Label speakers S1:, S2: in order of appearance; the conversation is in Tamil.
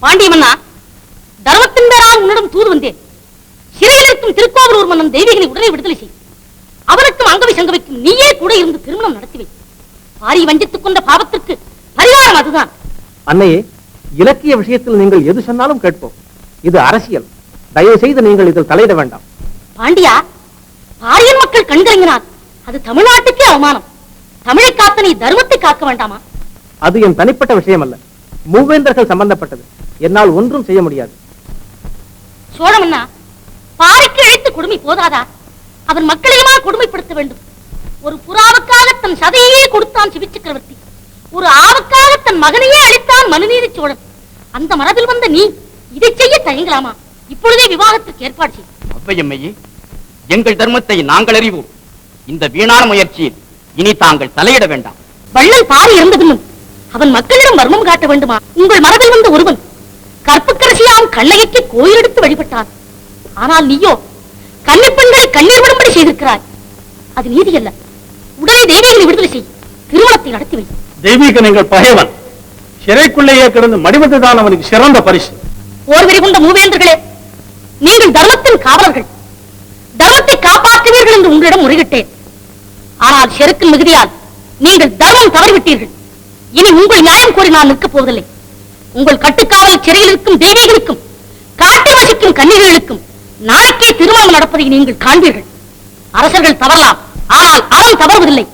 S1: பாண்டியமன்னா, தர்மத்தின் பேரால் உன்னிடம் தூது வந்தேன். சிறையில் இருக்கும் திருக்கோவலூர் மன்னன் தெய்வீகனை உடனே விடுதலை செய். அவனுக்கும் அங்கவி சங்கவிக்கும் நீயே கூட இருந்து திருமணம் நடத்திவை. பாரி வஞ்சித்துக் கொண்ட பாவத்திற்கு பரிகாரம் அதுதான்.
S2: அன்னையே, இலக்கிய விஷயத்தில் நீங்கள் எது சொன்னாலும் கேட்போம். இது அரசியல். தயவு செய்து நீங்கள் இதில் தலையிட வேண்டாம்.
S1: பாண்டியா, பாரியன் மக்கள் கண்கறங்கினால் அது தமிழ்நாட்டுக்கே அவமானம். தமிழை காத்த நீ தர்மத்தை காக்க வேண்டாமா?
S2: அது என் தனிப்பட்ட விஷயம் அல்ல, மூவேந்தர்கள் சம்பந்தப்பட்டது. என்னால் ஒன்றும் செய்ய முடியாது.
S1: சோழமன்னா, பாரிக்கு இழைத்த கொடுமை போதாதா? அவன் மக்களையுமா கொடுமைப்படுத்த வேண்டும்? ஒரு புறாவுக்காக தன் சதையே கொடுத்தான் சிவிச்சக்கரவர்த்தி. ஒரு ஆவுக்காக தன் மகனையே அளித்தான் மனுநீதி சோழன். அந்த மரபில் வந்த நீ இதை செய்ய தயங்கலாமா? இப்பொழுதே விவாகத்திற்கு ஏற்பாடு செய்.
S3: அவ்வையம்மையே, எங்கள் தர்மத்தை நாங்கள் அறிவோம். இந்த வீணான முயற்சியில் இனி தாங்கள் தலையிட வேண்டாம்.
S1: வள்ளல் பாரி இருந்தபின்னும் அவன் மக்களிடம் மர்மம் காட்ட வேண்டுமா? உங்கள் மரபில் வந்த ஒருவன் கற்புக்கரசியாம் கண்ணகிக்கு கோயில் எடுத்து வழிபட்டான். ஆனால் நீயோ கன்னிப்பெண்களை கண்ணீர் விடும்படி செய்திருக்கிறாய். அது நீதி அல்ல. உடனே தெய்வீகனை விடுதலை செய். திருமணத்தை நடத்தி வை.
S2: தெய்வீகன் எங்கள் பகைவன். சிறைக்குள்ளேயே கிடந்து மடிவதுதான் அவனுக்கு சிறந்த பரிசு.
S1: ஓர்வெறி கொண்ட மூவேந்தர்களே, நீங்கள் தர்மத்தின் காவலர்கள். தர்மத்தை காப்பாற்றுவீர்கள் என்று உங்களிடம் முறையிட்டேன். ஆனால் செருக்கின் மிகுதியால் நீங்கள் தர்மம் தவறிவிட்டீர்கள். இனி உங்கள் நியாயம் கோரி நான் நிற்கப் போவதில்லை. உங்கள் கட்டுக்காவல் சிறையில் இருக்கும் தெய்வீகனுக்கும் காட்டில் வசிக்கும் கன்னிகளுக்கும் நாளைக்கே திருமணம் நடப்பதை நீங்கள் காண்பீர்கள். அரசர்கள் தவறலாம், ஆனால் அறம் தவறுவதில்லை.